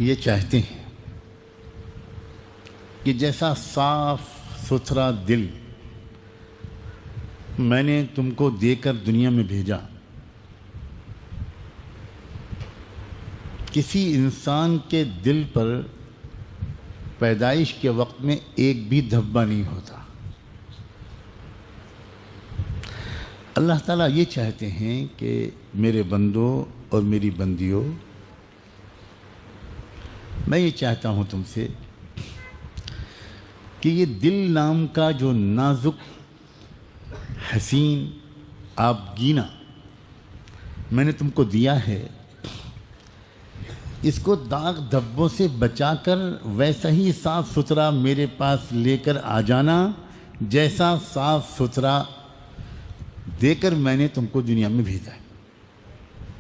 یہ چاہتے ہیں کہ جیسا صاف ستھرا دل میں نے تم کو دے کر دنیا میں بھیجا، کسی انسان کے دل پر پیدائش کے وقت میں ایک بھی دھبا نہیں ہوتا۔ اللہ تعالیٰ یہ چاہتے ہیں کہ میرے بندوں اور میری بندیوں، میں یہ چاہتا ہوں تم سے کہ یہ دل نام کا جو نازک حسین آبگینہ میں نے تم کو دیا ہے، اس کو داغ دھبوں سے بچا کر ویسا ہی صاف ستھرا میرے پاس لے کر آ جانا جیسا صاف ستھرا دے کر میں نے تم کو دنیا میں بھیجا ہے،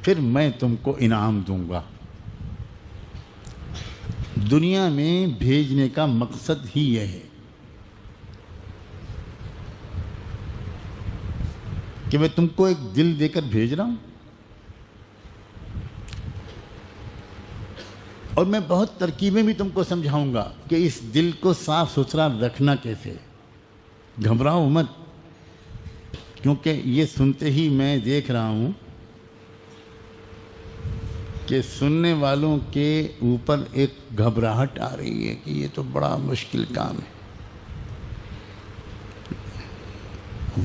پھر میں تم کو انعام دوں گا۔ دنیا میں بھیجنے کا مقصد ہی یہ ہے کہ میں تم کو ایک دل دے کر بھیج رہا ہوں، اور میں بہت ترکیبیں بھی تم کو سمجھاؤں گا کہ اس دل کو صاف ستھرا رکھنا کیسے۔ گھبراؤ مت، کیونکہ یہ سنتے ہی میں دیکھ رہا ہوں کہ سننے والوں کے اوپر ایک گھبراہٹ آ رہی ہے کہ یہ تو بڑا مشکل کام ہے۔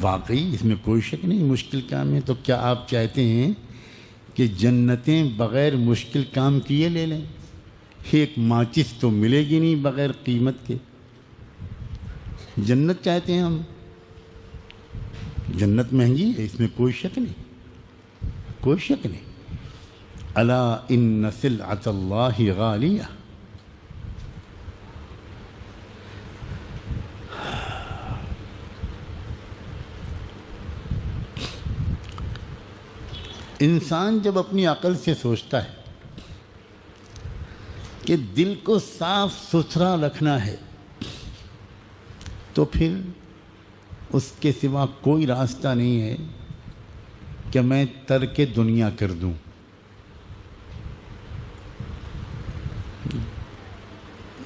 واقعی اس میں کوئی شک نہیں مشکل کام ہے۔ تو کیا آپ چاہتے ہیں کہ جنتیں بغیر مشکل کام کیے لے لیں؟ ایک ماچس تو ملے گی نہیں بغیر قیمت کے۔ جنت چاہتے ہیں ہم، جنت مہنگی ہے، اس میں کوئی شک نہیں، کوئی شک نہیں۔ الا ان سلعۃ اللہ غالیہ۔ انسان جب اپنی عقل سے سوچتا ہے کہ دل کو صاف ستھرا رکھنا ہے، تو پھر اس کے سوا کوئی راستہ نہیں ہے کہ میں ترک دنیا کر دوں۔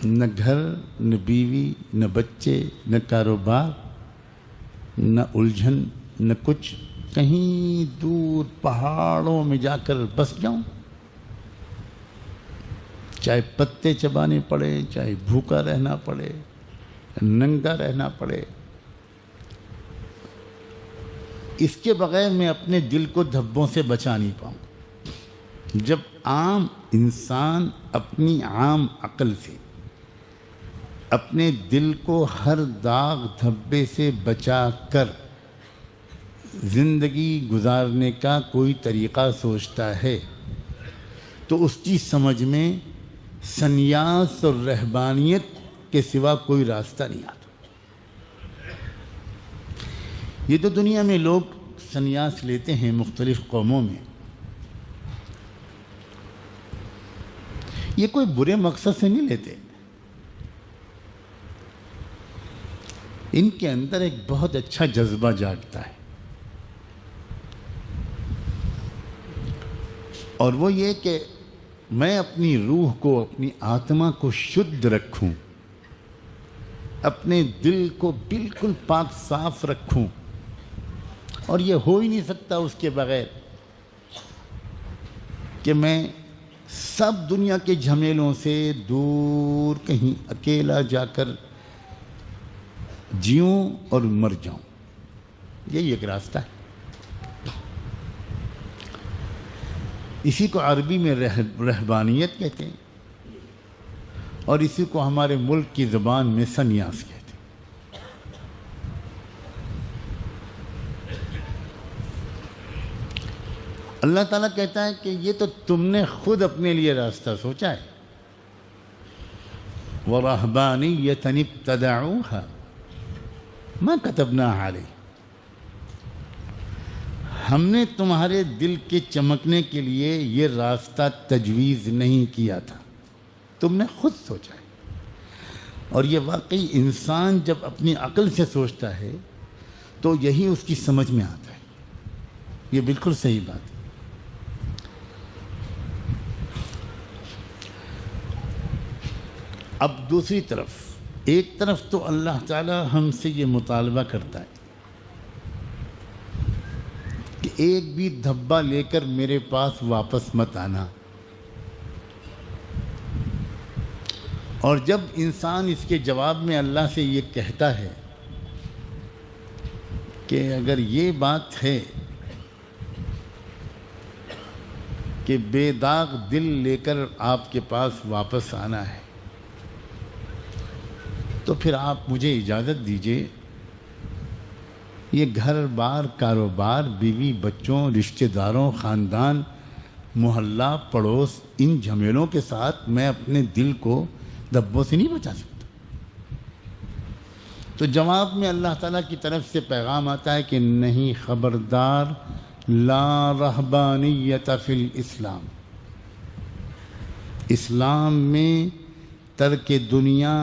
نہ گھر، نہ بیوی، نہ بچے، نہ کاروبار، نہ الجھن، نہ کچھ، کہیں دور پہاڑوں میں جا کر بس جاؤں، چاہے پتے چبانے پڑے، چاہے بھوکا رہنا پڑے، ننگا رہنا پڑے، اس کے بغیر میں اپنے دل کو دھبوں سے بچا نہیں پاؤں۔ جب عام انسان اپنی عام عقل سے اپنے دل کو ہر داغ دھبے سے بچا کر زندگی گزارنے کا کوئی طریقہ سوچتا ہے، تو اس کی سمجھ میں سنیاس اور رہبانیت کے سوا کوئی راستہ نہیں آتا۔ یہ تو دنیا میں لوگ سنیاس لیتے ہیں مختلف قوموں میں، یہ کوئی برے مقصد سے نہیں لیتے، ان کے اندر ایک بہت اچھا جذبہ جاگتا ہے، اور وہ یہ کہ میں اپنی روح کو، اپنی آتما کو شدھ رکھوں، اپنے دل کو بالکل پاک صاف رکھوں، اور یہ ہو ہی نہیں سکتا اس کے بغیر کہ میں سب دنیا کے جھمیلوں سے دور کہیں اکیلا جا کر جیوں اور مر جاؤں۔ یہی ایک راستہ ہے۔ اسی کو عربی میں رہبانیت کہتے ہیں، اور اسی کو ہمارے ملک کی زبان میں سنیاس کہتے ہیں۔ اللہ تعالیٰ کہتا ہے کہ یہ تو تم نے خود اپنے لیے راستہ سوچا ہے۔ وَرَهْبَانِيَّةً ابْتَدَعُوهَا مَا كَتَبْنَاهَا عَلَيْهِمْ۔ ہم نے تمہارے دل کے چمکنے کے لیے یہ راستہ تجویز نہیں کیا تھا، تم نے خود سوچا ہے۔ اور یہ واقعی انسان جب اپنی عقل سے سوچتا ہے تو یہی اس کی سمجھ میں آتا ہے۔ یہ بالکل صحیح بات ہے۔ اب دوسری طرف، ایک طرف تو اللہ تعالی ہم سے یہ مطالبہ کرتا ہے کہ ایک بھی دھبا لے کر میرے پاس واپس مت آنا، اور جب انسان اس کے جواب میں اللہ سے یہ کہتا ہے کہ اگر یہ بات ہے کہ بے داغ دل لے کر آپ کے پاس واپس آنا ہے، تو پھر آپ مجھے اجازت دیجیے، یہ گھر بار، کاروبار، بیوی بچوں، رشتہ داروں، خاندان، محلہ، پڑوس، ان جھمیلوں کے ساتھ میں اپنے دل کو دھبوں سے نہیں بچا سکتا۔ تو جواب میں اللہ تعالیٰ کی طرف سے پیغام آتا ہے کہ نہیں، خبردار، لا رہبانیت فی الاسلام، اسلام میں ترک دنیا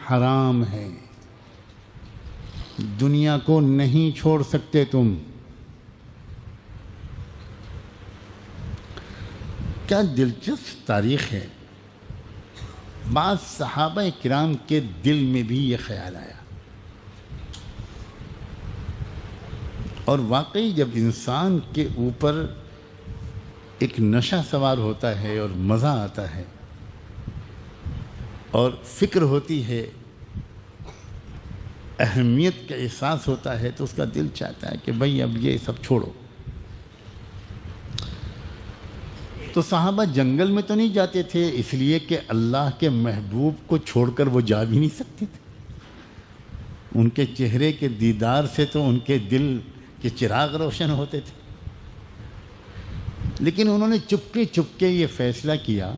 حرام ہے، دنیا کو نہیں چھوڑ سکتے تم۔ کیا دلچسپ تاریخ ہے، بعض صحابہ کرام کے دل میں بھی یہ خیال آیا، اور واقعی جب انسان کے اوپر ایک نشہ سوار ہوتا ہے اور مزہ آتا ہے اور فکر ہوتی ہے، اہمیت کا احساس ہوتا ہے، تو اس کا دل چاہتا ہے کہ بھئی اب یہ سب چھوڑو۔ تو صحابہ جنگل میں تو نہیں جاتے تھے، اس لیے کہ اللہ کے محبوب کو چھوڑ کر وہ جا بھی نہیں سکتے تھے، ان کے چہرے کے دیدار سے تو ان کے دل کے چراغ روشن ہوتے تھے، لیکن انہوں نے چپکے چپکے یہ فیصلہ کیا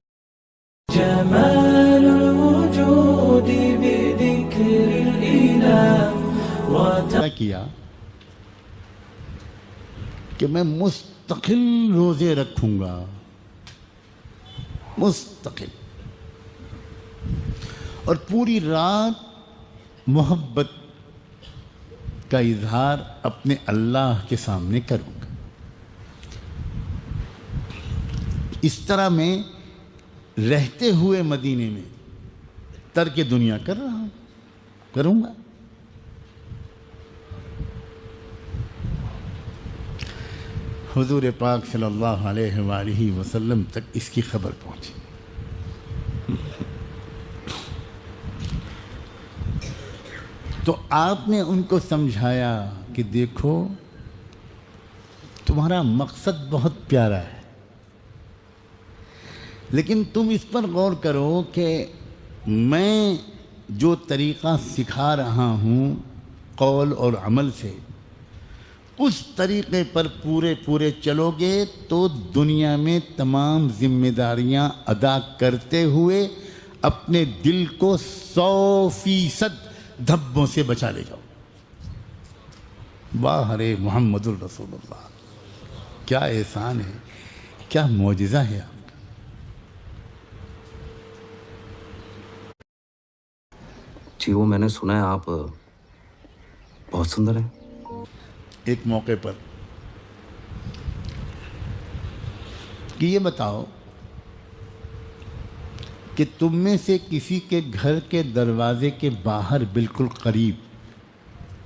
جمال الوجود بذکر الإله کیا کہ میں مستقل روزے رکھوں گا، مستقل، اور پوری رات محبت کا اظہار اپنے اللہ کے سامنے کروں گا۔ اس طرح میں رہتے ہوئے مدینے میں ترک دنیا کر رہا ہوں، کروں گا۔ حضور پاک صلی اللہ علیہ وآلہ وسلم تک اس کی خبر پہنچی۔ تو آپ نے ان کو سمجھایا کہ دیکھو، تمہارا مقصد بہت پیارا ہے، لیکن تم اس پر غور کرو کہ میں جو طریقہ سکھا رہا ہوں قول اور عمل سے، اس طریقے پر پورے چلو گے تو دنیا میں تمام ذمہ داریاں ادا کرتے ہوئے اپنے دل کو 100% دھبوں سے بچا لے جاؤ۔ واہ رے محمد الرسول اللہ، کیا احسان ہے، کیا معجزہ ہے آپ کا۔ جی وہ میں نے سنا ہے آپ بہت سندر ہیں۔ ایک موقع پر کہ یہ بتاؤ کہ تم میں سے کسی کے گھر کے دروازے کے باہر بالکل قریب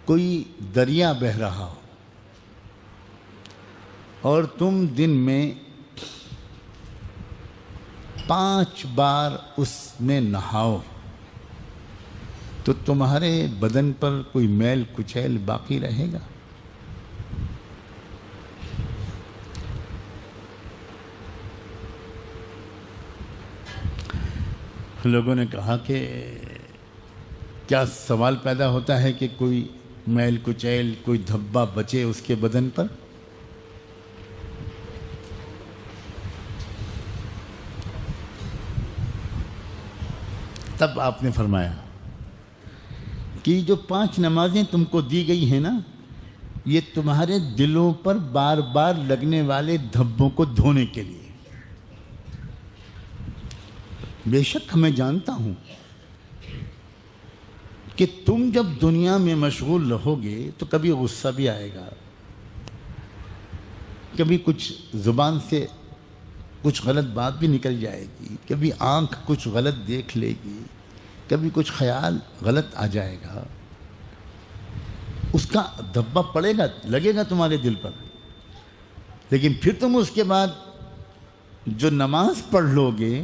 کوئی دریا بہہ رہا ہو اور تم دن میں 5 بار اس میں نہاؤ، تو تمہارے بدن پر کوئی میل کچیل باقی رہے گا؟ لوگوں نے کہا کہ کیا سوال پیدا ہوتا ہے کہ کوئی میل کچیل، کوئی دھبا بچے اس کے بدن پر؟ تب آپ نے فرمایا کہ جو 5 نمازیں تم کو دی گئی ہیں نا، یہ تمہارے دلوں پر بار بار لگنے والے دھبوں کو دھونے کے لیے۔ بے شک میں جانتا ہوں کہ تم جب دنیا میں مشغول رہو گے تو کبھی غصہ بھی آئے گا، کبھی کچھ زبان سے کچھ غلط بات بھی نکل جائے گی، کبھی آنکھ کچھ غلط دیکھ لے گی، کبھی کچھ خیال غلط آ جائے گا، اس کا دھبا پڑے گا، لگے گا تمہارے دل پر، لیکن پھر تم اس کے بعد جو نماز پڑھ لو گے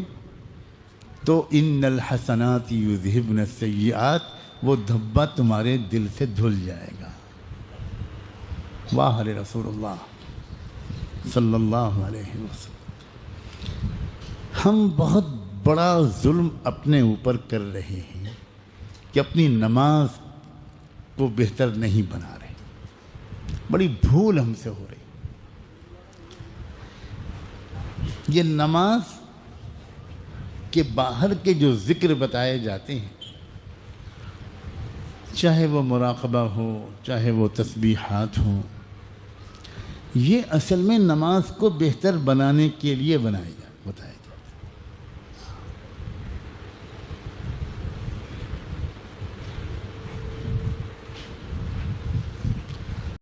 تو ان الحسنات یذہبن السیئات، وہ دھبا تمہارے دل سے دھل جائے گا۔ واہ رسول اللہ صلی اللہ علیہ وسلم۔ ہم بہت بڑا ظلم اپنے اوپر کر رہے ہیں کہ اپنی نماز کو بہتر نہیں بنا رہے، بڑی بھول ہم سے ہو رہی۔ یہ نماز کے باہر کے جو ذکر بتائے جاتے ہیں، چاہے وہ مراقبہ ہو، چاہے وہ تسبیحات ہوں، یہ اصل میں نماز کو بہتر بنانے کے لیے بتائے